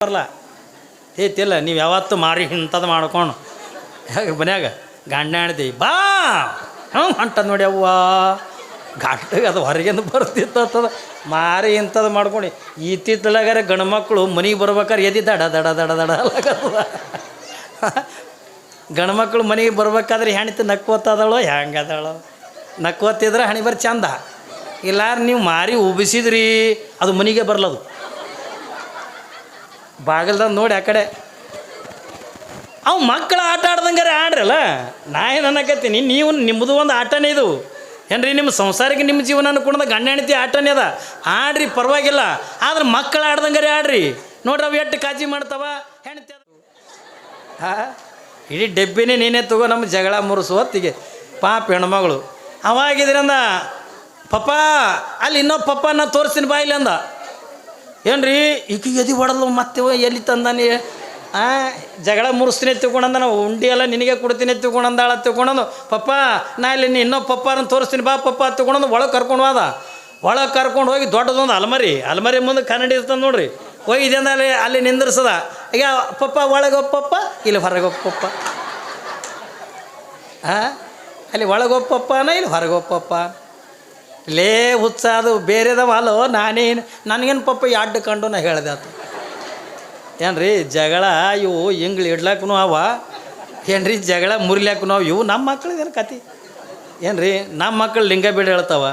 ಬರಲ್ಲ ಐತಿಲ್ಲ. ನೀವು ಯಾವತ್ತು ಮಾರಿ ಇಂಥದ್ದು ಮಾಡ್ಕೊಂಡು ಮನ್ಯಾಗ ಗಂಡ ಹೇಳ್ತೀವಿ ಬಾ ಹೊಂಟದ ನೋಡಿ ಅವ್ವ ಗಂಟಗೆ ಅದು ಹೊರಗಿಂದ ಬರ್ತಿತ್ತದ ಮಾರಿ ಇಂಥದ್ದು ಮಾಡ್ಕೊಂಡು ಇತ್ತಿತ್ತಲಾಗಾರೆ ಗಂಡು ಮಕ್ಕಳು ಮನೆಗೆ ಬರ್ಬೇಕಾರೆ ಎದಿ ದಡ ದಡ ದಡ ದಡ ಅಲ್ಲಾಗತ್ತದ. ಗಂಡು ಮಕ್ಕಳು ಮನೆಗೆ ಬರ್ಬೇಕಾದ್ರೆ ಹೆಣ್ತಿ ನಕ್ಕೋತದಳೋ ಹೆಂಗದಳೋ ನಕ್ಕೋತಿದ್ರೆ ಹಣಿ ಬರ್ ಚಂದ. ಇಲ್ಲಾರ ನೀವು ಮಾರಿ ಉಬ್ಬಿಸಿದ್ರಿ ಅದು ಮನೆಗೆ ಬರ್ಲದು. ಬಾಗಿಲ್ದಾಗ ನೋಡಿ ಆ ಕಡೆ ಅವು ಮಕ್ಕಳು ಆಟ ಆಡ್ದಂಗಾರೆ ಆಡ್ರಲ್ಲ. ನಾ ಏನು ಅನ್ನಕತ್ತೀನಿ, ನೀವು ನಿಮ್ಮದು ಒಂದು ಆಟನೇ ಇದು ಏನ್ರಿ. ನಿಮ್ಮ ಸಂಸಾರಕ್ಕೆ ನಿಮ್ಮ ಜೀವನ ಅನ್ಕೊಂಡ ಗಂಡ ಹೆಂಡತಿ ಆಟನೇ ಅದ. ಆಡ್ರಿ ಪರವಾಗಿಲ್ಲ, ಆದ್ರೆ ಮಕ್ಕಳು ಆಡ್ದಂಗಾರೆ ಆಡ್ರಿ. ನೋಡ್ರಿ ಅವು ಎಷ್ಟು ಕಾಳಜಿ ಮಾಡ್ತಾವ ಹೆಣ್ತಿ. ಇಡೀ ಡೆಬ್ಬಿನೇ ನೀನೇ ತಗೋ ನಮ್ಮ ಜಗಳ ಮುರಿಸು ಹೊತ್ತಿಗೆ ಪಾಪ ಹೆಣ್ಮಗಳು ಅವಾಗಿದ್ರಂದ ಪಪ್ಪ ಅಲ್ಲಿ ಇನ್ನೊಬ್ಬ ಪಪ್ಪ ನಾ ತೋರಿಸ್ತೀನಿ ಬಾಯಿಲಿ ಅಂದ. ಏನ್ರಿ ಈಗ ಎದಿ ಹೊಡೆದು ಮತ್ತೆ ಎಲ್ಲಿ ತಂದಾನೆ ಜಗಳ ಮುರಿಸ್ತೀನಿ ತಿಳ್ಕೊಂಡಂದ. ನಾವು ಉಂಡಿ ಎಲ್ಲ ನಿನಗೆ ಕೊಡ್ತೀನಿ ತಿಳ್ಕೊಂಡಂದಾಳ ತಿಳ್ಕೊಂಡಂದು ಪಪ್ಪ ನಾ ಇಲ್ಲಿ ಇನ್ನೊಬ್ಬ ಪಪ್ಪನ ತೋರಿಸ್ತೀನಿ ಬಾ ಪಪ್ಪ ತಿಳ್ಕೊಂಡಂದು ಒಳಗೆ ಕರ್ಕೊಂಡು ಹೋದ. ಒಳಗೆ ಕರ್ಕೊಂಡು ಹೋಗಿ ದೊಡ್ಡದೊಂದು ಅಲ್ಮರಿ ಮುಂದೆ ಕನ್ನಡಿ ಇರ್ತದೆ ನೋಡ್ರಿ. ಹೋಗಿ ಇದೆಂದ ಅಲ್ಲಿ ನಿಂದಿರ್ಸದ. ಈಗ ಪಪ್ಪ ಒಳಗೊಪ್ಪಪ್ಪ ಇಲ್ಲಿ ಹೊರಗೊಪ್ಪಪ್ಪ. ಅಲ್ಲಿ ಒಳಗೊಪ್ಪಪ್ಪನ ಇಲ್ಲಿ ಹೊರಗೊಪ್ಪಪ್ಪ. ಲೇ ಹುಚ್ಚ ಅದು ಬೇರೆದವ ಅಲ್ಲೋ. ನನಗೇನು ಪಪ್ಪ ಅಡ್ಡ ಕಂಡು ನಾ ಹೇಳಿದೆ ಆತ. ಏನ್ರಿ ಜಗಳ ಇವು ಹಿಂಗ್ಳು ಇಡ್ಲಾಕೂ ಅವ ಏನ್ರಿ ಜಗಳ ಮುರಿಲಾಕೂ ಇವು ನಮ್ಮ ಮಕ್ಳಿದೇನು ಕತೆ ಏನ್ರಿ. ನಮ್ಮ ಮಕ್ಕಳು ಲಿಂಗ ಬೀಡ ಹೇಳ್ತಾವ.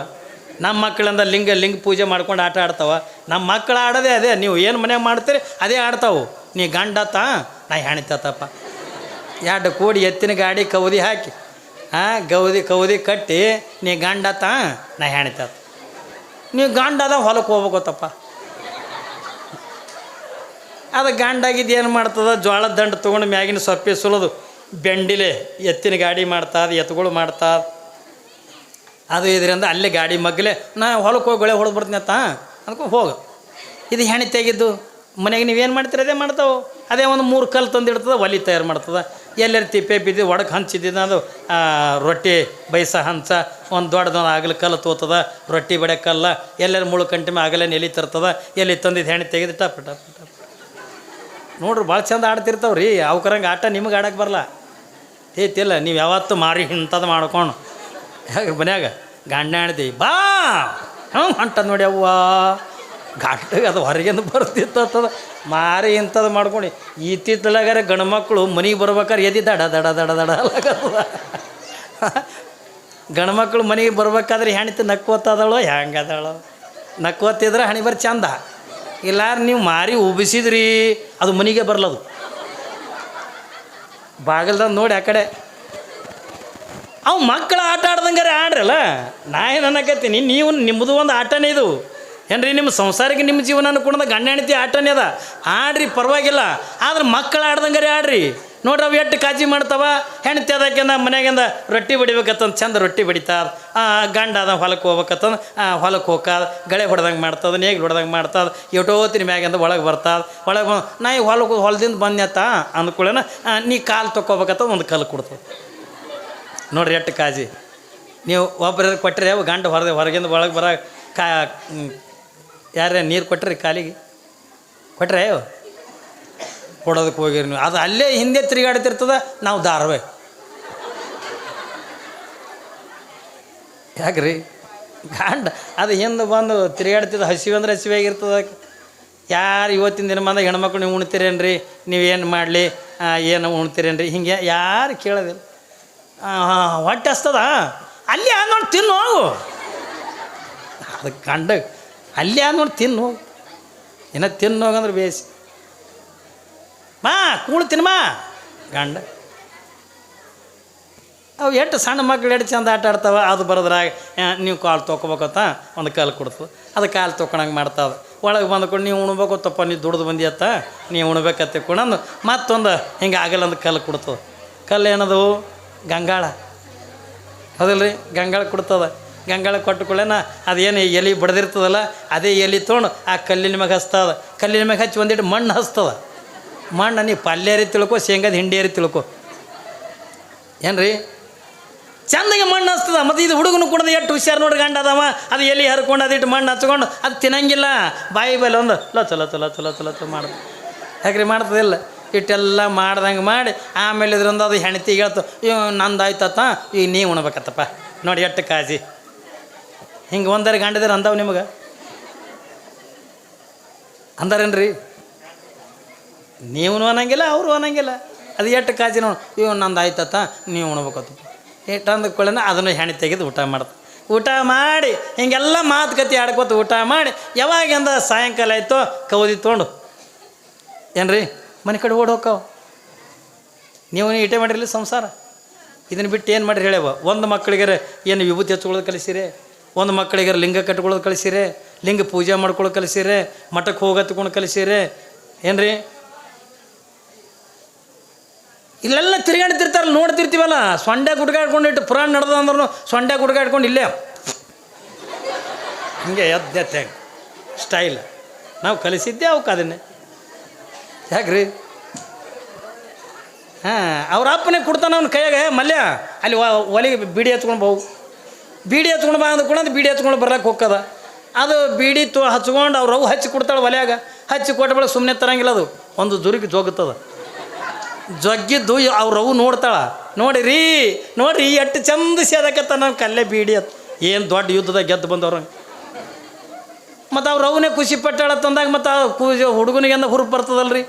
ನಮ್ಮ ಮಕ್ಕಳಿಂದ ಲಿಂಗ ಪೂಜೆ ಮಾಡ್ಕೊಂಡು ಆಟ ಆಡ್ತಾವ. ನಮ್ಮ ಮಕ್ಕಳು ಆಡೋದೇ ಅದೇ. ನೀವು ಏನು ಮನ್ಯಾಗ ಮಾಡ್ತೀರಿ ಅದೇ ಆಡ್ತಾವು. ನೀ ಗಂಡತ್ತ ನಾ ಹೆಣ್ತತ್ತಪ್ಪ. ಎರಡು ಕೂಡಿ ಎತ್ತಿನ ಗಾಡಿ ಕೌದಿ ಹಾಕಿ ಕೌದಿ ಕಟ್ಟಿ ನೀ ಗಂಡತ್ತ ನಾ ಹೆಣ್ತತ್ತ. ನೀವು ಗಂಡದ ಹೊಲಕ್ಕೆ ಹೋಗ್ಬೇಕತ್ತಪ್ಪ. ಅದು ಗಂಡಾಗಿದ್ದು ಏನು ಮಾಡ್ತದ, ಜೋಳದ ದಂಡು ತೊಗೊಂಡು ಮ್ಯಾಗಿನ ಸೊಪ್ಪೆ ಸುಲಿದು ಬೆಂಡಿಲೆ ಎತ್ತಿನ ಗಾಡಿ ಮಾಡ್ತಾದ, ಎತ್ತುಗಳು ಮಾಡ್ತಾದ. ಅದು ಇದರಿಂದ ಅಲ್ಲೇ ಗಾಡಿ ಮಗ್ಗಲೆ ನಾ ಹೊಲಕ್ಕೆ ಹೋಗಿ ಗೊಳೆ ಹೊಡೆದು ಬರ್ತೀನಿ ಅತ್ತ ಅಂದ್ಕೊಂಡು ಹೋಗು. ಇದು ಹೆಣ್ಣು ತೆಗಿದ್ದು ಮನೆಗೆ ನೀವೇನು ಮಾಡ್ತೀರ ಅದೇ ಮಾಡ್ತಾವೆ. ಅದೇ ಒಂದು 3 ಕಲ್ಲು ತಂದಿಡ್ತದೆ, ಒಲಿ ತಯಾರು ಮಾಡ್ತದೆ. ಎಲ್ಲರೂ ತಿಪ್ಪೆ ಬಿದ್ದು ಒಡಕ್ಕೆ ಹಂಚಿದ್ದು ಅದು ರೊಟ್ಟಿ ಬೈಸ ಹಂಚ ಒಂದು ದೊಡ್ಡದೊಂದು ಆಗಲು ಕಲ್ಲು ತೋತದ. ರೊಟ್ಟಿ ಬಡೆ ಕಲ್ಲ ಎಲ್ಲರೂ ಮುಳು ಕಂಟಿ ಮೇಲೆ ಆಗಲೇ ಎಲ್ಲಿ ತರ್ತದ. ಎಲ್ಲಿ ತಂದಿದ್ದು ಹೆಣ್ಣು ತೆಗೆದು ಟಪ್ ಟಪ್ ಟಪ್ ನೋಡ್ರಿ ಭಾಳ ಚಂದ ಆಡ್ತಿರ್ತಾವ್ರಿ. ಅವ್ಕರಂಗೆ ಆಟ ನಿಮಗೆ ಆಡಕ್ಕೆ ಬರಲ್ಲ ಐತಿಲ್ಲ. ನೀವು ಯಾವತ್ತು ಮಾರಿ ಇಂಥದ್ದು ಮಾಡ್ಕೊಂಡು ಮನ್ಯಾಗ ಗಂಡ ಹೇಳ್ತೀವಿ ಬಾ ಹೊಂಟದ ನೋಡಿ ಅವ್ವ ಗಂಟಗೆ ಅದು ಹೊರಗಿಂದ ಬರ್ತಿತ್ತದ ಮಾರಿ ಇಂಥದ್ದು ಮಾಡ್ಕೊಂಡು ಇತ್ತಿತ್ತಲಾಗಾರೆ ಗಂಡು ಮಕ್ಕಳು ಮನೆಗೆ ಬರ್ಬೇಕಾರೆ ಎದಿ ದಡ ದಡ ದಡ ದಡ ಅಲ್ಲಾಗತ್ತದ. ಗಂಡು ಮಕ್ಕಳು ಮನೆಗೆ ಬರ್ಬೇಕಾದ್ರೆ ಹೆಣ್ತಿ ನಕ್ಕೋತದಳೋ ಹೆಂಗದಳೋ ನಕ್ಕೋತಿದ್ರೆ ಹಣಿ ಬರ್ ಚಂದ. ಇಲ್ಲಾರ ನೀವು ಮಾರಿ ಉಬ್ಬಿಸಿದ್ರಿ ಅದು ಮನೆಗೆ ಬರ್ಲದು. ಬಾಗಿಲ್ದಾಗ ನೋಡಿ ಆ ಕಡೆ ಅವು ಮಕ್ಕಳು ಆಟ ಆಡ್ದಂಗಾರೆ ಆಡ್ರಲ್ಲ. ನಾ ಏನು ಅನ್ನಕತ್ತೀನಿ, ನೀವು ನಿಮ್ಮದು ಒಂದು ಆಟನೇ ಇದು ಏನ್ರಿ. ನಿಮ್ಮ ಸಂಸಾರಕ್ಕೆ ನಿಮ್ಮ ಜೀವನ ಅನ್ಕೊಂಡ ಗಂಡ ಹೆಂಡತಿ ಆಟನೇ ಅದ. ಆಡ್ರಿ ಪರವಾಗಿಲ್ಲ, ಆದ್ರೆ ಮಕ್ಕಳು ಆಡ್ದಂಗಾರೆ ಆಡ್ರಿ. ನೋಡ್ರಿ ಅವು ಎಷ್ಟು ಕಾಳಜಿ ಮಾಡ್ತಾವ. ಹೆಣ್ತಿ ಅದಕ್ಕಿಂದ ಮನ್ಯಾಗಿಂದ ರೊಟ್ಟಿ ಬಡಿಬೇಕತ್ತಂದು ಚಂದ ರೊಟ್ಟಿ ಬಡಿತಾದ. ಗಂಡ ಅದ ಹೊಲಕ್ಕೆ ಹೋಗ್ಬೇಕತ್ತಂದು ಹೊಲಕ್ಕೆ ಹೋಗ್ಕಾದ. ಗಳೆ ಹೊಡೆದಂಗೆ ಮಾಡ್ತದ, ನೇಗಿಲು ಹೊಡೆದಂಗೆ ಮಾಡ್ತದ. ಎಷ್ಟೋತ್ತಿನ ಮ್ಯಾಗಿಂದ ಒಳಗೆ ಬರ್ತದ. ಒಳಗೆ ನಾ ಈ ಹೊಲದಿಂದ ಬಂದ್ಯತ್ತ ಅಂದ್ಕೊಳ್ಳೇನ ನೀ ಕಾಲು ತೊಗೋಬೇಕತ್ತ ಒಂದು ಕಲ್ಲು ಕೊಡ್ತದೆ. ನೋಡ್ರಿ ಎಷ್ಟು ಕಾಳಜಿ. ನೀವು ಒಬ್ಬರು ಕೊಟ್ಟರೆ ಗಂಡ ಹೊರಗಿಂದ ಒಳಗೆ ಬರ ಯಾರೇ ನೀರು ಕೊಟ್ಟರೆ ಕಾಲಿಗೆ ಕೊಟ್ಟರೆ ಕೊಡೋದಕ್ಕೆ ಹೋಗಿರಿ ನೀವು. ಅದು ಅಲ್ಲೇ ಹಿಂದೆ ತಿರುಗಾಡ್ತಿರ್ತದ. ನಾವು ಧಾರವಾಹಿ ಯಾಕ್ರಿ ಗಂಡ ಅದು ಹಿಂದೆ ಬಂದು ತಿರುಗಾಡ್ತಿದ್ದ. ಹಸಿವೆ ಅಂದ್ರೆ ಹಸಿವೆ ಆಗಿರ್ತದ. ಯಾರು ಇವತ್ತಿನ ದಿನ ಬಂದಾಗ ಹೆಣ್ಮಕ್ಳು ನೀವು ಉಣ್ತೀರೇನ್ರಿ, ನೀವೇನು ಮಾಡಲಿ, ಏನು ಉಣ್ತೀರೇನ್ರಿ ಹಿಂಗೆ ಯಾರು ಕೇಳೋದಿಲ್ಲ. ಹೊಟ್ಟೆ ಹಸ್ತದ ಅಲ್ಲಿ ನೋಡಿ ತಿನ್ನು ಹೋಗು. ಅದು ಗಂಡ ಅಲ್ಲಿ ನೋಡಿ ತಿನ್ನು ಹೋಗು. ಏನೋ ತಿನ್ನು ಹೋಗಂದ್ರೆ ಬೇಸಿ ಮಾ ಕೂಳು ತಿನ್ಮಾ ಗಂಡ. ಅವು ಎಷ್ಟು ಸಣ್ಣ ಮಕ್ಳು ಎಷ್ಟು ಚಂದ ಆಟ ಆಡ್ತಾವ. ಅದು ಬರೋದ್ರಾಗ ನೀವು ಕಾಲು ತೊಗೋಬೇಕತ್ತ ಒಂದು ಕಾಲು ಕೊಡ್ತದೆ. ಅದು ಕಾಲು ತೊಗೊಳಂಗೆ ಮಾಡ್ತಾವೆ. ಒಳಗೆ ಬಂದ್ಕೊಂಡು ನೀವು ಉಣ್ಬೇಕತ್ತಪ್ಪ, ನೀವು ದುಡ್ದು ಬಂದಿಯತ್ತ ನೀವು ಉಣ್ಬೇಕತ್ತ ತಿಳ್ಕೊಂಡು ಮತ್ತೊಂದು ಹಿಂಗೆ ಆಗಲ್ಲ ಒಂದು ಕಲ್ಲು ಕೊಡ್ತದೆ. ಕಲ್ಲು ಏನದು ಗಂಗಾಳ ಹೌದಿಲ್ಲ ರೀ. ಗಂಗಾಳ ಕೊಡ್ತದ. ಗಂಗಾಳ ಕೊಟ್ಟುಕೊಳ್ಳೇನ ಅದೇನು ಎಲೆ ಬಡ್ದಿರ್ತದಲ್ಲ ಅದೇ ಎಲೆ ತೊಗೊಂಡು ಆ ಕಲ್ಲಿನ ಮ್ಯಾಗ ಹಚ್ತದ. ಕಲ್ಲಿನ ಮ್ಯಾಗ ಹಚ್ಚಿ ಒಂದಿಟ್ಟು ಮಣ್ಣು ಹಚ್ತದ. ಮಣ್ಣು ನೀವು ಪಲ್ಯರಿ ತಿಳ್ಕೊ, ಶೇಂಗಾದ ಹಿಂಡಿಯರಿ ತಿಳ್ಕೊ ಏನ್ರಿ ಚಂದಾಗೆ ಮಣ್ಣು ಹಚ್ತದ. ಮತ್ತು ಇದು ಹುಡುಗನು ಕುಡ್ದು ಎಷ್ಟು ಹುಷಾರು ನೋಡಿ ಗಂಡ ಅದಾವ. ಅದು ಎಲೆ ಹರ್ಕೊಂಡು ಅದಿಟ್ಟು ಮಣ್ಣು ಹಚ್ಕೊಂಡು ಅದು ತಿನ್ನಂಗಿಲ್ಲ. ಬಾಯಿ ಬೈಲಿ ಒಂದು ಲೊ ಚಲೋ ಚಲೋ ಚಲೋ ಚಲೋ ಚಲೋ ಮಾಡೋದು ಯಾಕ್ರಿ ಮಾಡ್ತದಿಲ್ಲ. ಇಟ್ಟೆಲ್ಲ ಮಾಡ್ದಂಗೆ ಮಾಡಿ ಆಮೇಲೆ ಇದ್ರಿಂದ ಅದು ಹೆಣ್ತಿಗೆ ಹೇಳ್ತು, ನಂದು ಆಯ್ತತ್ತ, ಈಗ ನೀವು ಉಣ್ಬೇಕತ್ತಪ್ಪ. ನೋಡಿ ಎಷ್ಟು ಕಾಜಿ. ಹಿಂಗೆ ಒಂದರೆ ಗಂಡಿದ್ರೆ ಅಂದವು ನಿಮಗೆ ಅಂದಾರೇನ್ರಿ? ನೀವು ಅನ್ನಂಗಿಲ್ಲ, ಅವರು ಅನ್ನಂಗಿಲ್ಲ. ಅದು ಎಷ್ಟು ಕಾಜಿ ನೋಡಿ, ನಂದು ಆಯ್ತತ್ತ, ನೀವು ಉಣ್ಬೇಕತ್ತಪ್ಪ. ಎಷ್ಟು ಅಂದ್ಕೊಳ್ಳೋಣ ಅದನ್ನು ಹೆಣ್ಣು ತೆಗೆದು ಊಟ ಮಾಡ್ತು. ಊಟ ಮಾಡಿ ಹಿಂಗೆಲ್ಲ ಮಾತುಕತೆ ಆಡ್ಕೊತ ಊಟ ಮಾಡಿ ಯಾವಾಗಿಂದ ಸಾಯಂಕಾಲ ಆಯಿತು ಕೌದಿ ತೊಗೊಂಡು ಏನ್ರಿ ಮನೆ ಕಡೆ ಓಡಿ ಹೋಕ್ಕವು. ನೀವು ಇಟೇ ಮಾಡಿರಲಿ ಸಂಸಾರ. ಇದನ್ನು ಬಿಟ್ಟು ಏನು ಮಾಡಿರಿ ಹೇಳ್ಯವ? ಒಂದು ಮಕ್ಕಳಿಗೆ ಏನು ವಿಭೂತಿ ಹಚ್ಕೊಳ್ಳೋದು ಕಲಿಸಿರಿ, ಒಂದು ಮಕ್ಕಳಿಗೆ ಲಿಂಗ ಕಟ್ಕೊಳ್ಳೋದು ಕಲಿಸಿರಿ, ಲಿಂಗ ಪೂಜೆ ಮಾಡ್ಕೊಳ್ಳೋದು ಕಲಿಸಿರಿ, ಮಠಕ್ಕೆ ಹೋಗತ್ಕೊಂಡು ಕಲಿಸಿರಿ ಏನ್ರಿ. ಇಲ್ಲೆಲ್ಲ ತಿರ್ಗಾಡ್ತಿರ್ತಾರಲ್ಲ ನೋಡ್ತಿರ್ತೀವಲ್ಲ, ಸೊಂಡೆ ಗುಡ್ಗಾಡ್ಕೊಂಡಿಟ್ಟು ಪುರಾಣ ನಡೆದ ಅಂದ್ರೂ ಸೊಂಡೆ ಗುಡ್ಗಾಡ್ಕೊಂಡು ಇಲ್ಲೇ ಹಿಂಗೆ ಎದ್ದೆ ಸ್ಟೈಲ್ ನಾವು ಕಲಿಸಿದ್ದೆ ಅವಕ್ಕೆ ಅದನ್ನೇ. ಯಾಕ್ರಿ? ಹಾಂ, ಅವ್ರ ಅಪ್ಪನೇ ಕೊಡ್ತಾನೆ ಅವ್ನ ಕೈಯಾಗ, ಮಲ್ಯ ಅಲ್ಲಿ ಒಲೆಗೆ ಬೀಡಿ ಹಚ್ಕೊಂಡು ಬಹು ಬೀಡಿ ಹಚ್ಕೊಂಡು ಬಾ ಅಂದ್ಕೊಂಡು ಬೀಡಿ ಹಚ್ಕೊಂಡು ಬರ್ಲಕ್ಕೆ ಹೋಗ್ತದ. ಅದು ಬೀಡಿ ಹಚ್ಕೊಂಡು ಅವ್ರು ಅವು ಹಚ್ಚಿ ಕೊಡ್ತಾಳೆ ಒಲೆಯಾಗ. ಹಚ್ಚಿ ಕೊಟ್ಟ ಬೆಳೆ ಸುಮ್ಮನೆ ತರಂಗಿಲ್ಲ, ಅದು ಒಂದು ಜುರುಗಿ ಜೋಗುತ್ತದ. ಜಗ್ಗಿದ್ದು ಅವ್ರವು ನೋಡ್ತಾಳ, ನೋಡಿರಿ ನೋಡ್ರಿ ಎಷ್ಟು ಚಂದ ಸೇದಕತ್ತ ನಾವು ಕಲ್ಲೇ ಬೀಡಿ ಅಂತ. ಏನು ದೊಡ್ಡ ಯುದ್ಧದಾಗ ಗೆದ್ದು ಬಂದವ್ರ. ಮತ್ತು ಅವ್ರವನೇ ಖುಷಿ ಪಟ್ಟಾಳ ತಂದಾಗ ಮತ್ತು ಹುಡುಗನಿಗೆ ಅಂದ ಹುರುಪು ಬರ್ತದಲ್ರಿ.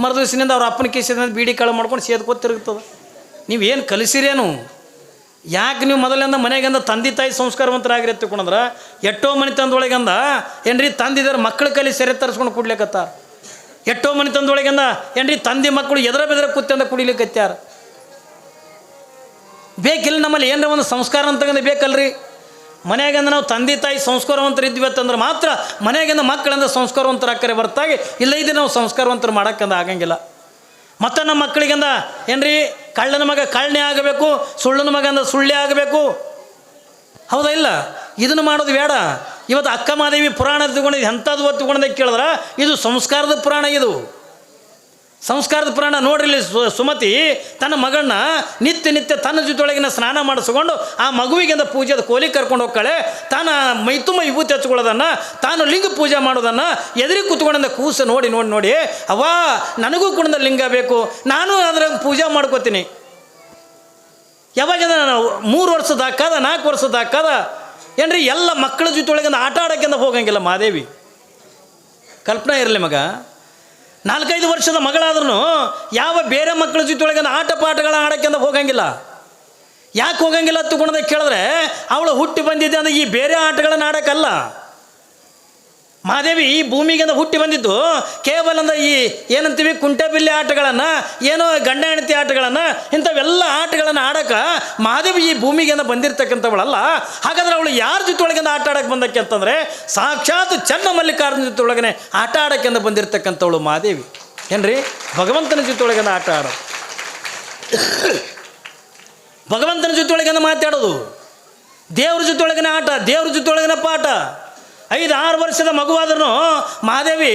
ಮರುದಿವ್ಸಿನಿಂದ ಅವ್ರ ಅಪ್ಪನ ಕಿಸಿದ ಬೀಡಿ ಕಳು ಮಾಡ್ಕೊಂಡು ಸೇದ್ಕೋತ ತಿರುಗ್ತದೆ. ನೀವೇನು ಕಲಿಸಿರೇನು? ಯಾಕೆ ನೀವು ಮೊದಲಿಂದ ಮನೆಗಂದ ತಂದೆ ತಾಯಿ ಸಂಸ್ಕಾರವಂತರಾಗಿರಿ ತಿಳ್ಕೊಂಡ್ರೆ ಎಷ್ಟೋ ಮನೆ ತಂದೊಳಗಂದ ಏನ್ರಿ ತಂದಿದ್ದಾರೆ ಮಕ್ಕಳು ಕಲಿ ಸೆರೆ ತರಿಸ್ಕೊಂಡು ಕುಡ್ಲಿಕ್ಕತ್ತ. ಎಷ್ಟೋ ಮನೆ ತಂದೊಳಗಂದ ಏನ್ರಿ ತಂದೆ ಮಕ್ಕಳು ಎದರ ಬೆದರ ಕೂತ್ಯಂದ ಕುಡಿಲಿಕ್ಕತ್ಯಾರ. ಬೇಕಿಲ್ಲ ನಮ್ಮಲ್ಲಿ ಏನರ ಒಂದು ಸಂಸ್ಕಾರ ಅಂತಂದು ಬೇಕಲ್ರಿ. ಮನೆಯಾಗಂದ ನಾವು ತಂದೆ ತಾಯಿ ಸಂಸ್ಕಾರವಂತರು ಇದ್ವಿ ಅಂತಂದ್ರೆ ಮಾತ್ರ ಮನೆಯಾಗಿಂದ ಮಕ್ಕಳಿಂದ ಸಂಸ್ಕಾರವಂತರಾಕರೆ ಹೊರತಾಗಿ ಇಲ್ಲ ಇದು ನಾವು ಸಂಸ್ಕಾರವಂತರು ಮಾಡೋಕ್ಕಂದ ಆಗಂಗಿಲ್ಲ. ಮತ್ತು ನಮ್ಮ ಮಕ್ಕಳಿಗಂದ ಏನ್ರಿ ಕಳ್ಳನ ಮಗ ಕಳ್ಳನೇ ಆಗಬೇಕು, ಸುಳ್ಳನ ಮಗ ಅಂದ ಸುಳ್ಳೇ ಆಗಬೇಕು. ಹೌದಾ ಇಲ್ಲ? ಇದನ್ನು ಮಾಡೋದು ಬೇಡ. ಇವತ್ತು ಅಕ್ಕ ಮಹಾದೇವಿ ಪುರಾಣ ತಗೊಂಡಿದ್ದು ಎಂಥದ್ದು ಒತ್ತುಕೊಂಡೆ ಕೇಳಿದ್ರೆ ಇದು ಸಂಸ್ಕಾರದ ಪುರಾಣ. ಇದು ಸಂಸ್ಕಾರದ ಪುರಾಣ. ನೋಡ್ರಿ ಇಲ್ಲಿ ಸುಮತಿ ತನ್ನ ಮಗಳನ್ನ ನಿತ್ಯ ತನ್ನ ಜೊತೆಯೊಳಗಿನ ಸ್ನಾನ ಮಾಡಿಸ್ಕೊಂಡು ಆ ಮಗುವಿಗೆಂದ ಪೂಜೆದ ಕೋಲಿ ಕರ್ಕೊಂಡು ಹೋಗ್ತಾಳೆ. ತಾನು ಮೈತುಂಬ ವಿಭೂತಿ ಹಚ್ಕೊಳ್ಳೋದನ್ನು, ತಾನು ಲಿಂಗ ಪೂಜೆ ಮಾಡೋದನ್ನು ಎದುರಿಗೆ ಕೂತ್ಕೊಂಡ ಕೂಸು ನೋಡಿ ಅವ್ವಾ ನನಗೂ ಕೂಡ ಲಿಂಗ ಬೇಕು, ನಾನು ಅದ್ರ ಪೂಜೆ ಮಾಡ್ಕೋತೀನಿ. ಯಾವಾಗ 3 ವರ್ಷದ ಹಾಕದ 4 ವರ್ಷದ ಹಾಕದ ಏನ್ರಿ ಎಲ್ಲ ಮಕ್ಕಳ ಜೊತೆಯೊಳಗಿಂದ ಆಟ ಆಡೋಕ್ಕಿಂತ ಹೋಗಂಗಿಲ್ಲ ಮಹಾದೇವಿ. ಕಲ್ಪನಾ ಇರಲಿ ಮಗ. 4-5 ವರ್ಷದ ಮಗಳಾದ್ರೂ ಯಾವ ಬೇರೆ ಮಕ್ಕಳ ಜೊತೆಯೊಳಗಿಂದ ಆಟ ಪಾಠಗಳ ಆಡೋಕ್ಕಿಂತ ಹೋಗಂಗಿಲ್ಲ. ಯಾಕೆ ಹೋಗಂಗಿಲ್ಲ ತಗೊಂಡದ ಕೇಳಿದ್ರೆ ಅವಳು ಹುಟ್ಟಿ ಬಂದಿದ್ದೆ ಅಂದರೆ ಈ ಬೇರೆ ಆಟಗಳನ್ನು ಆಡೋಕ್ಕಲ್ಲ. ಮಹಾದೇವಿ ಈ ಭೂಮಿಗೆ ಹುಟ್ಟಿ ಬಂದಿದ್ದು ಕೇವಲ ಅಂದ್ರೆ ಈ ಏನಂತೀವಿ ಕುಂಟೆಬಿಲ್ಲೆ ಆಟಗಳನ್ನು, ಏನೋ ಗಂಡ ಹೆಂಡತಿ ಆಟಗಳನ್ನು, ಇಂಥವೆಲ್ಲ ಆಟಗಳನ್ನು ಆಡೋಕೆ ಮಹಾದೇವಿ ಈ ಭೂಮಿಗೆ ಬಂದಿರತಕ್ಕಂಥವಳಲ್ಲ. ಹಾಗಾದ್ರೆ ಅವಳು ಯಾರ ಜೊತೆಯೊಳಗಿಂದ ಆಟ ಆಡೋಕ್ಕೆ ಬಂದಕ್ಕೆ ಅಂತಂದರೆ ಸಾಕ್ಷಾತ್ ಚನ್ನ ಮಲ್ಲಿಕಾರ್ಜುನ ಜೊತೆಯೊಳಗನೆ ಆಟ ಆಡೋಕ್ಕಿಂದ ಬಂದಿರತಕ್ಕಂಥವಳು ಮಹಾದೇವಿ. ಏನ್ರಿ? ಭಗವಂತನ ಜೊತೆಯೊಳಗಿಂದ ಆಟ ಆಡೋದು, ಭಗವಂತನ ಜೊತೆಯೊಳಗಿಂದ ಮಾತಾಡೋದು, ದೇವ್ರ ಜೊತೆಯೊಳಗಿನ ಆಟ, ದೇವ್ರ ಜೊತೆಯೊಳಗಿನ ಪಾಠ. 5-6 ವರ್ಷದ ಮಗುವಾದ್ರೂ ಮಹಾದೇವಿ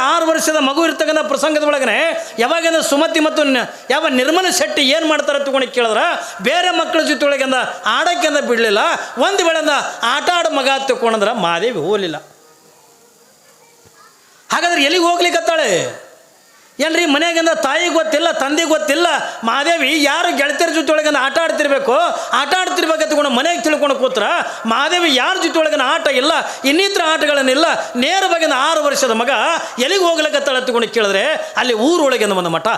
6 ವರ್ಷದ ಮಗು ಇರ್ತಕ್ಕಂಥ ಪ್ರಸಂಗದ ಒಳಗನೆ ಯಾವಾಗಂದ್ರೆ ಸುಮತಿ ಮತ್ತು ಯಾವ ನಿರ್ಮಲ ಶೆಟ್ಟಿ ಏನು ಮಾಡ್ತಾರೆ ತಗೊಂಡು ಕೇಳಿದ್ರೆ ಬೇರೆ ಮಕ್ಕಳ ಜೊತೆಯೊಳಗಿಂದ ಆಡೋಕ್ಕಿಂದ ಬಿಡಲಿಲ್ಲ. ಒಂದು ವೇಳೆಂದ ಆಟ ಆಡೋ ಮಗ ತಗೊಂಡ್ರೆ ಮಹಾದೇವಿ ಹೋಗಲಿಲ್ಲ. ಹಾಗಾದ್ರೆ ಎಲ್ಲಿಗೆ ಹೋಗ್ಲಿಕ್ಕತ್ತಾಳೆ? ಏನ್ರಿ ಮನೆಯಾಗಿಂದ ತಾಯಿಗೆ ಗೊತ್ತಿಲ್ಲ, ತಂದೆಗೆ ಗೊತ್ತಿಲ್ಲ. ಮಹಾದೇವಿ ಯಾರು ಗೆಳತಿಯರ ಜೊತೆಯೊಳಗಿಂದ ಆಟ ಆಡ್ತಿರ್ಬೇಕು, ಆಟ ಆಡ್ತಿರ್ಬೇಕು ತಗೊಂಡು ಮನೆಗೆ ತಿಳ್ಕೊಂಡು ಕೂತ್ರ ಮಹಾದೇವಿ ಯಾರ ಜೊತೆಯೊಳಗಿನ ಆಟ ಇಲ್ಲ, ಇನ್ನಿತರ ಆಟಗಳನ್ನಿಲ್ಲ. ನೇರವಾಗಿಂದ 6 ವರ್ಷದ ಮಗ ಎಲ್ಲಿಗೆ ಹೋಗ್ಲಿಕ್ಕತ್ತಾಳೆ ತಗೊಂಡು ಕೇಳಿದ್ರೆ ಅಲ್ಲಿ ಊರೊಳಗಿಂದ ಒಂದು ಮಠ.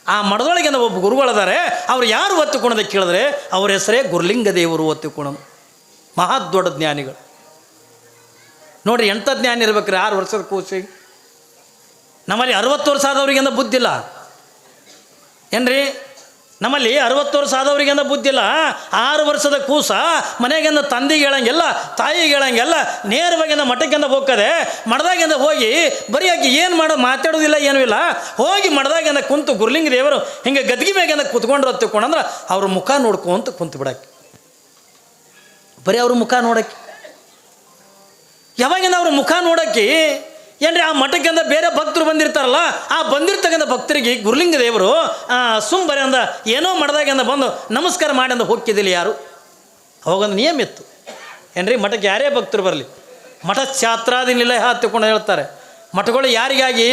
ಆ ಮಠದೊಳಗಿಂದ ಒಬ್ಬ ಗುರುಗಳಿದ್ದಾರೆ. ಅವ್ರು ಯಾರು ಒತ್ತುಕೊಳೋದಕ್ಕೆ ಕೇಳಿದ್ರೆ ಅವ್ರ ಹೆಸರೇ ಗುರುಲಿಂಗ ದೇವರು ಒತ್ತುಕೊಳೋದು. ಮಹಾ ದೊಡ್ಡ ಜ್ಞಾನಿಗಳು ನೋಡ್ರಿ. ಎಂಥ ಜ್ಞಾನಿ ಇರ್ಬೇಕ್ರಿ 6 ವರ್ಷದ ಕೂಸಿಗೆ. ನಮ್ಮಲ್ಲಿ 60 ವರ್ಷ ಆದವ್ರಿಗೆಂದ ಬುದ್ಧಿಲ್ಲ ಏನ್ರಿ? ನಮ್ಮಲ್ಲಿ 60 ವರ್ಷ ಆದವ್ರಿಗೆಂದ ಬುದ್ಧಿಲ್ಲ. 6 ವರ್ಷದ ಕೂಸ ಮನೆಗೆಂದ ತಂದೆಗೆ ಹೇಳಂಗಿಲ್ಲ, ತಾಯಿಗೆ ಹೇಳಂಗಿಲ್ಲ, ನೇರವಾಗಿಂದ ಮಠಕ್ಕಿಂದ ಹೋಗ್ತದೆ. ಮಠದಾಗಿಂದ ಹೋಗಿ ಬರೀ ಆಗಿ ಏನು ಮಾತಾಡೋದಿಲ್ಲ, ಏನೂ ಇಲ್ಲ. ಹೋಗಿ ಮಠದಾಗಿಂದ ಕುಂತು ಗುರುಲಿಂಗ ದೇವರು ಹಿಂಗೆ ಗದ್ಗಿ ಮ್ಯಾಗಿಂದ ಕುತ್ಕೊಂಡ್ರು ತಿಳ್ಕೊಂಡ್ರೆ ಅವ್ರ ಮುಖ ನೋಡ್ಕೊಂತ ಕುಂತು ಬಿಡಕ್ಕೆ, ಬರೀ ಅವ್ರ ಮುಖ ನೋಡಕ್ಕೆ. ಯಾವಾಗಿಂದ ಅವ್ರ ಮುಖ ನೋಡಕ್ಕೆ ಏನ್ರಿ ಆ ಮಠಕ್ಕಿಂದ ಬೇರೆ ಭಕ್ತರು ಬಂದಿರ್ತಾರಲ್ಲ, ಆ ಬಂದಿರ್ತಕ್ಕಂಥ ಭಕ್ತರಿಗೆ ಗುರುಲಿಂಗ ದೇವರು ಬರೀ ಅಂದ ಏನೋ ಮಠದಾಗಿಂದ ಬಂದು ನಮಸ್ಕಾರ ಮಾಡಿ ಅಂದ ಹೋಗ್ತಿದ್ದಿಲ್ಲ ಯಾರು. ಅವಾಗೊಂದು ನಿಯಮ ಇತ್ತು ಏನ್ರಿ, ಮಠಕ್ಕೆ ಯಾರೇ ಭಕ್ತರು ಬರಲಿ ಮಠ ಛಾತ್ರಾದಿ ನಿಲಯ ಹತ್ತಿಕೊಂಡು ಹೇಳ್ತಾರೆ. ಮಠಗಳು ಯಾರಿಗಾಗಿ?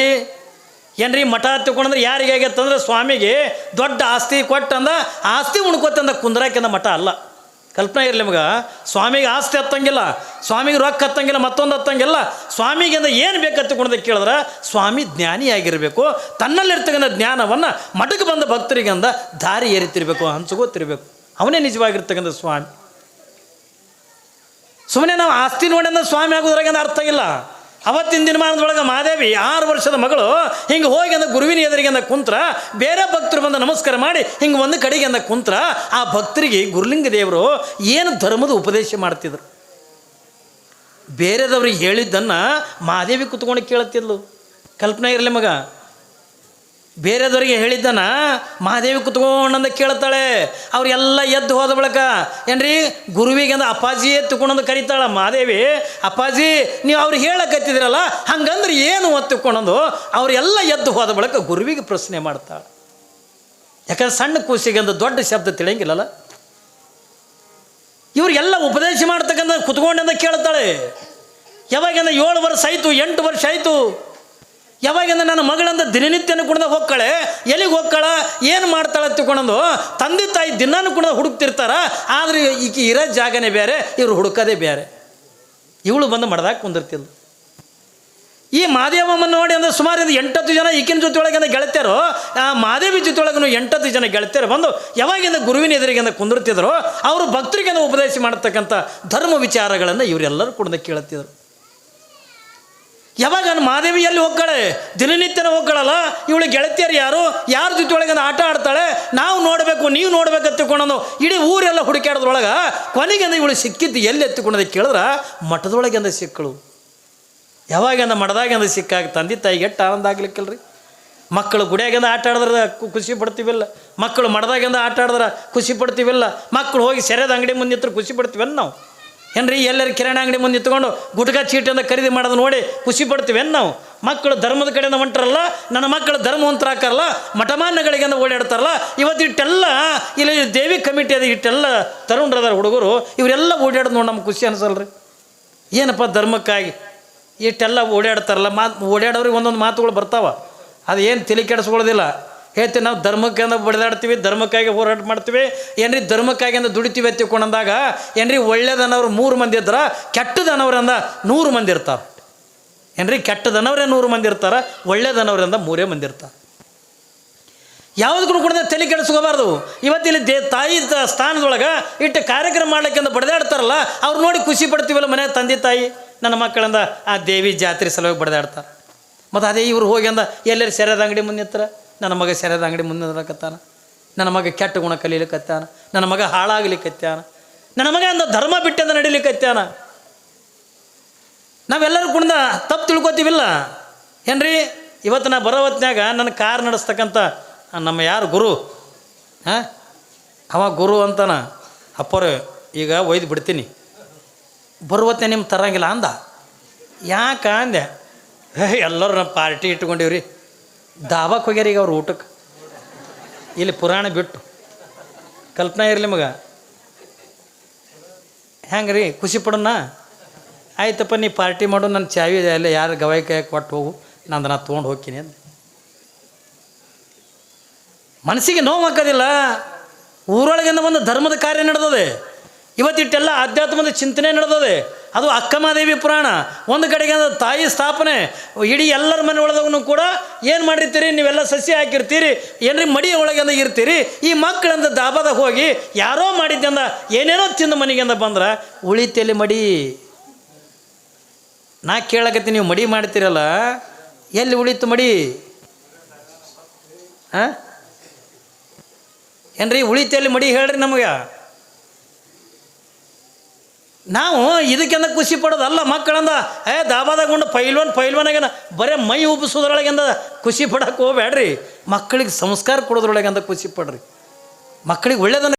ಏನ್ರಿ ಮಠ ತಗೊಂಡ್ರೆ ಯಾರಿಗೆ ಆಗೈತಂದ್ರೆ ಸ್ವಾಮಿಗೆ ದೊಡ್ಡ ಆಸ್ತಿ ಕೊಟ್ಟಂದ ಆಸ್ತಿ ಉಣ್ಕೋತಂದ ಕುಂದ್ರಾಕಿಂದ ಮಠ ಅಲ್ಲ. ಕಲ್ಪನೆ ಇರಲಿ ನಿಮ್ಗೆ. ಸ್ವಾಮಿಗೆ ಆಸ್ತಿ ಹತ್ತಂಗಿಲ್ಲ, ಸ್ವಾಮಿಗೆ ರೊಕ್ಕ ಹತ್ತಂಗಿಲ್ಲ, ಮತ್ತೊಂದು ಹತ್ತಂಗಿಲ್ಲ. ಸ್ವಾಮಿಗಿಂದ ಏನು ಬೇಕತ್ತಕೊಂಡದ ಕೇಳಿದ್ರೆ ಸ್ವಾಮಿ ಜ್ಞಾನಿಯಾಗಿರಬೇಕು. ತನ್ನಲ್ಲಿರ್ತಕ್ಕಂಥ ಜ್ಞಾನವನ್ನು ಮಠಕ್ಕೆ ಬಂದ ಭಕ್ತರಿಗಂದ ದಾರಿ ಏರಿತಿರ್ಬೇಕು, ಹಂಚ್ಕೋತಿರ್ಬೇಕು. ಅವನೇ ನಿಜವಾಗಿರ್ತಕ್ಕಂಥ ಸ್ವಾಮಿ. ಸುಮ್ಮನೆ ನಾವು ಆಸ್ತಿ ನೋಡಿಂದ ಸ್ವಾಮಿ ಆಗೋದ್ರಾಗಂದ ಅರ್ಥ ಇಲ್ಲ. ಅವತ್ತಿನ ದಿನಮಾನದೊಳಗೆ ಮಹಾದೇವಿ 6 ವರ್ಷದ ಮಗಳು ಹಿಂಗೆ ಹೋಗಿ ಅಂದ ಗುರುವಿನ ಎದುರಿಗೆ ಅಂದ ಕುಂತ್ರ, ಬೇರೆ ಭಕ್ತರು ಬಂದು ನಮಸ್ಕಾರ ಮಾಡಿ ಹಿಂಗೆ ಒಂದು ಕಡೆಗೆ ಅಂದ ಕುಂತ್ರ, ಆ ಭಕ್ತರಿಗೆ ಗುರುಲಿಂಗ ದೇವರು ಏನು ಧರ್ಮದ ಉಪದೇಶ ಮಾಡ್ತಿದ್ರು. ಬೇರೆದವ್ರಿಗೆ ಹೇಳಿದ್ದನ್ನು ಮಹಾದೇವಿ ಕುತ್ಕೊಂಡು ಕೇಳುತ್ತಿದ್ಲು. ಕಲ್ಪನೆ ಇರಲಿ ಮಗ. ಬೇರೆದವ್ರಿಗೆ ಹೇಳಿದ್ದನ ಮಹಾದೇವಿ ಕುತ್ಕೊಂಡಂದ ಕೇಳ್ತಾಳೆ. ಅವರೆಲ್ಲ ಎದ್ದು ಹೋದ ಬಳಿಕ ಏನ್ರಿ ಗುರುವಿಗೆ ಅಂದ ಅಪ್ಪಾಜಿ ಎತ್ತುಕೊಂಡಂದು ಕರೀತಾಳೆ ಮಹಾದೇವಿ. ಅಪ್ಪಾಜಿ ನೀವು ಅವ್ರು ಹೇಳಕತ್ತಿದ್ರಲ್ಲ ಹಂಗಂದ್ರೆ ಏನು ಒತ್ತುಕೊಂಡಂದು ಅವರೆಲ್ಲ ಎದ್ದು ಹೋದ ಬಳಿಕ ಗುರುವಿಗೆ ಪ್ರಶ್ನೆ ಮಾಡ್ತಾಳೆ. ಯಾಕಂದ್ರೆ ಸಣ್ಣ ಕೂಸಿಗೆ ಅಂದ ದೊಡ್ಡ ಶಬ್ದ ತಿಳಿಯಂಗಿಲ್ಲಲ್ಲ. ಇವ್ರಿಗೆಲ್ಲ ಉಪದೇಶ ಮಾಡ್ತಕ್ಕಂಥ ಕುತ್ಕೊಂಡಂದ ಕೇಳ್ತಾಳೆ. ಯಾವಾಗಿಂದ 7 ವರ್ಷ ಆಯಿತು, 8 ವರ್ಷ ಆಯಿತು. ಯಾವಾಗಿಂದ ನನ್ನ ಮಗಳಂದ ದಿನನಿತ್ಯನೂ ಕೂಡ ಹೋಗ್ಕಳೆ, ಎಲ್ಲಿಗೆ ಹೋಗ್ಕಳ, ಏನು ಮಾಡ್ತಾಳೆ ತಿಳ್ಕೊಂಡಂದು ತಂದೆ ತಾಯಿ ದಿನಾನು ಕೂಡ ಹುಡುಕ್ತಿರ್ತಾರ. ಆದರೆ ಈಕೆ ಇರೋ ಜಾಗನೇ ಬೇರೆ, ಇವ್ರು ಹುಡುಕೋದೇ ಬೇರೆ. ಇವಳು ಬಂದು ಮಡ್ದಾಗ ಕುಂದಿರ್ತಿದ್ಲು. ಈ ಮಹಾದೇವಮ್ಮನ ನೋಡಿ ಅಂದರೆ ಸುಮಾರು 8-10 ಜನ ಈಕಿನ ಜೊತೆಯೊಳಗೆ ಅಂದ್ರೆ ಗೆಳತಿಯರು, ಆ ಮಹಾದೇವಿ ಜೊತೆಯೊಳಗೂ 8-10 ಜನ ಗೆಳತಿಯರು ಬಂದು ಯಾವಾಗಿಂದ ಗುರುವಿನ ಎದುರಿಗೆ ಕುಂದಿರ್ತಿದ್ರು. ಅವರು ಭಕ್ತರಿಗೆ ಉಪದೇಶ ಮಾಡತಕ್ಕಂಥ ಧರ್ಮ ವಿಚಾರಗಳನ್ನು ಇವರೆಲ್ಲರೂ ಕೂಡ ಕೇಳುತ್ತಿದ್ರು. ಯಾವಾಗ ಮಹಾದೇವಿ ಎಲ್ಲಿ ಹೋಗ್ತಾಳೆ, ದಿನನಿತ್ಯನ ಹೋಗ್ಕೊಳ್ಳಲ್ಲ. ಇವಳು ಗೆಳತಿಯರು ಯಾರ ಜೊತೆಯೊಳಗೆ ಆಟ ಆಡ್ತಾಳೆ, ನಾವು ನೋಡಬೇಕು ನೀವು ನೋಡ್ಬೇಕು ತಿಳ್ಕೊಂಡು ಇಡೀ ಊರೆಲ್ಲ ಹುಡುಕಾಡೋದ್ರೊಳಗೆ ಕೊನೆಗೆ ಇವಳು ಸಿಕ್ಕಿದ್ದು ಎಲ್ಲಿ ಎತ್ತಿಕೊಂಡದ ಕೇಳಿದ್ರೆ ಮಠದೊಳಗೆ ಅಂದ ಸಿಕ್ಕಳು. ಯಾವಾಗ ಮಠದಾಗ ಸಿಕ್ಕಾಗ ತಂದೆ ತಾಯಿಗೆ ಎಷ್ಟು ಆನಂದ ಆಗ್ಲಿಕ್ಕಿಲ್ರಿ. ಮಕ್ಕಳು ಗುಡಿಯಾಗಿಂದ ಆಟ ಆಡಿದ್ರೆ ಖುಷಿ ಪಡ್ತೀವಿಲ್ಲ, ಮಕ್ಕಳು ಮಠದಾಗಿಂದ ಆಟ ಆಡಿದ್ರೆ ಖುಷಿ ಪಡ್ತೀವಿಲ್ಲ, ಮಕ್ಕಳು ಹೋಗಿ ಸೆರೆದ ಅಂಗಡಿ ಮುಂದೆ ಇತ್ತು ಖುಷಿ ಪಡ್ತೀವೇನು ನಾವು? ಏನ್ರಿ ಎಲ್ಲರೂ ಕಿರಾಣಿ ಅಂಗಡಿ ಮುಂದೆ ಇತ್ಕೊಂಡು ಗುಟ್ಕಾ ಚೀಟಿಯಿಂದ ಖರೀದಿ ಮಾಡೋದು ನೋಡಿ ಖುಷಿ ಪಡ್ತೀವೇನು ನಾವು? ಮಕ್ಕಳು ಧರ್ಮದ ಕಡೆಯಿಂದ ಹೊಂಟಾರಲ್ಲ, ನನ್ನ ಮಕ್ಕಳು ಧರ್ಮವಂತರ ಹಾಕಾರಲ್ಲ, ಮಠಮಾನ್ಯಗಳಿಗೆಂದ ಓಡಾಡ್ತಾರಲ್ಲ. ಇವತ್ತು ಇಟ್ಟೆಲ್ಲ ಇಲ್ಲಿ ದೇವಿ ಕಮಿಟಿ ಅದು ಇಟ್ಟೆಲ್ಲ ತರುಣರದಾರ ಹುಡುಗರು, ಇವರೆಲ್ಲ ಓಡಾಡೋದು ನೋಡಿ ನಮ್ಗೆ ಖುಷಿ ಅನಿಸಲ್ರಿ. ಏನಪ್ಪ ಧರ್ಮಕ್ಕಾಗಿ ಇಷ್ಟೆಲ್ಲ ಓಡಾಡ್ತಾರಲ್ಲ, ಓಡಾಡೋರಿಗೆ ಒಂದೊಂದು ಮಾತುಗಳು ಬರ್ತಾವ, ಅದು ಏನು ತಲೆ ಕೆಡಿಸ್ಕೊಳ್ಳೋದಿಲ್ಲ. ಹೇಳ್ತೀವಿ ನಾವು ಧರ್ಮಕ್ಕಿಂದ ಬಡಿದಾಡ್ತೀವಿ, ಧರ್ಮಕ್ಕಾಗಿ ಹೋರಾಟ ಮಾಡ್ತೀವಿ, ಏನ್ರಿ ಧರ್ಮಕ್ಕಾಗಿಂದ ದುಡಿತೀವಿ ಎತ್ತಿಕೊಂಡಂದಾಗ ಏನ್ರಿ ಒಳ್ಳೆಯದನವ್ರು 3 ಮಂದಿ ಇರ್ತಾರೆ, ಕೆಟ್ಟದನವ್ರಿಂದ 100 ಮಂದಿ ಇರ್ತಾರೆ. ಏನ್ರಿ ಕೆಟ್ಟದನವರೇ 100 ಮಂದಿ ಇರ್ತಾರೆ, ಒಳ್ಳೆಯದನವರಿಂದ 3 ಮಂದಿ ಇರ್ತಾರೆ. ಯಾವುದಕ್ಕೂ ಕೂಡ ತಲೆ ಕೆಡಿಸ್ಕೋಬಾರ್ದು. ಇವತ್ತಿಲ್ಲಿ ತಾಯಿ ಸ್ಥಾನದೊಳಗೆ ಇಟ್ಟು ಕಾರ್ಯಕ್ರಮ ಮಾಡ್ಲಿಕ್ಕಿಂದ ಬಡಿದಾಡ್ತಾರಲ್ಲ, ಅವ್ರು ನೋಡಿ ಖುಷಿ ಪಡ್ತೀವಲ್ಲ. ಮನೆ ತಂದೆ ತಾಯಿ ನನ್ನ ಮಕ್ಕಳಿಂದ ಆ ದೇವಿ ಜಾತ್ರೆ ಸಲುವಾಗಿ ಬಡಿದಾಡ್ತಾರೆ. ಮತ್ತು ಅದೇ ಇವ್ರು ಹೋಗಿ ಅಂದ ಎಲ್ಲರೂ ಸೆರೆದ ಅಂಗಡಿ ಮುಂದೆ ಇರ್ತಾರೆ, ನನ್ನ ಮಗ ಸೆರೆದ ಅಂಗಡಿ ಮುಂದೆ ನಿಲ್ಲಕತ್ತಾನ, ನನ್ನ ಮಗ ಕೆಟ್ಟ ಗುಣ ಕಲೀಲಿಕ್ಕತ್ತಾನ, ನನ್ನ ಮಗ ಹಾಳಾಗ್ಲಿಕ್ಕತ್ತಾನ, ನನ್ನ ಮಗ ಅಂದ ಧರ್ಮ ಬಿಟ್ಟಂದ ನಡಿಲಿಕ್ಕತ್ತಾನ. ನಾವೆಲ್ಲರೂ ಕೂಡ ತಪ್ಪು ತಿಳ್ಕೊತೀವಿಲ್ಲ ಏನ್ರಿ? ಇವತ್ತು ನಾ ಬರೋ ಹೊತ್ನ್ಯಾಗ ನನ್ನ ಕಾರ್ ನಡೆಸ್ತಕ್ಕಂಥ ನಮ್ಮ ಯಾರು ಗುರು, ಅವ ಗುರು ಅಂತಾನ. ಅಪ್ಪರು ಈಗ ಒಯ್ದು ಬಿಡ್ತೀನಿ, ಬರುವತ್ತೆ ನಿಮ್ಮ ತರಂಗಿಲ್ಲ ಅಂದ. ಯಾಕ ಅಂದೆ? ಎಲ್ಲರೂ ನಮ್ಮ ಪಾರ್ಟಿ ಇಟ್ಕೊಂಡಿವ್ರಿ, ದಾಬಾಕ್ಕೆ ಹೋಗ್ಯಾರ ಈಗ ಅವ್ರು ಊಟಕ್ಕೆ, ಇಲ್ಲಿ ಪುರಾಣ ಬಿಟ್ಟು. ಕಲ್ಪನಾ ಇರಲಿ ಮಗ, ಹೆಂಗೆ ರೀ ಖುಷಿ ಪಡೋಣ? ಆಯ್ತಪ್ಪ ನೀ ಪಾರ್ಟಿ ಮಾಡು, ನನ್ನ ಚಾವಿ ಎಲ್ಲ ಯಾರು ಗವಾಯಿ ಕೈ ಕೊಟ್ಟು ಹೋಗು, ನಂದು ನಾ ತೊಗೊಂಡು ಹೋಗ್ತೀನಿ ಅಂದೆ. ಮನಸ್ಸಿಗೆ ನೋವು ಹಾಕೋದಿಲ್ಲ. ಊರೊಳಗಿಂದ ಒಂದು ಧರ್ಮದ ಕಾರ್ಯ ನಡೆದದೆ, ಇವತ್ತಿಟ್ಟೆಲ್ಲ ಆಧ್ಯಾತ್ಮದ ಚಿಂತನೆ ನಡೆದದೆ. ಅದು ಅಕ್ಕಮಹಾದೇವಿ ಪುರಾಣ ಒಂದು ಕಡೆಗೆ ತಾಯಿ ಸ್ಥಾಪನೆ. ಇಡೀ ಎಲ್ಲರ ಮನೆ ಒಳಗೂ ಕೂಡ ಏನು ಮಾಡಿರ್ತೀರಿ ನೀವೆಲ್ಲ ಸಸ್ಯ ಹಾಕಿರ್ತೀರಿ, ಏನ್ರಿ ಮಡಿ ಒಳಗೆಂದ ಇರ್ತೀರಿ. ಈ ಮಕ್ಕಳಂದ ದಾಬಾದಾಗ ಹೋಗಿ ಯಾರೋ ಮಾಡಿದ್ದಂದ ಏನೇನೋ ತಿಂದು ಮನೆಗೆಂದ ಬಂದ್ರೆ ಉಳಿತೆಲ್ಲಿ ಮಡಿ. ನಾ ಕೇಳಕತ್ತೀನಿ, ನೀವು ಮಡಿ ಮಾಡ್ತೀರಲ್ಲ, ಎಲ್ಲಿ ಉಳಿತು ಮಡಿ? ಏನ್ರಿ ಉಳಿತೆಯಲ್ಲಿ ಮಡಿ ಹೇಳ್ರಿ ನಮಗೆ. ನಾವು ಇದಕ್ಕೆಂದ ಖುಷಿ ಪಡೋದಲ್ಲ. ಮಕ್ಕಳಂದ ದಾಬಾದಾಗೊಂಡು ಪೈಲ್ವಾನಾಗೇನ ಬರೀ ಮೈ ಉಬ್ಬಿಸೋದ್ರೊಳಗೆಂದ ಖುಷಿ ಪಡೋಕೆ ಹೋಗ್ಬೇಡ್ರಿ. ಮಕ್ಕಳಿಗೆ ಸಂಸ್ಕಾರ ಕೊಡೋದ್ರೊಳಗೆಂದ ಖುಷಿ ಪಡ್ರಿ. ಮಕ್ಕಳಿಗೆ ಒಳ್ಳೆಯದನ್ನ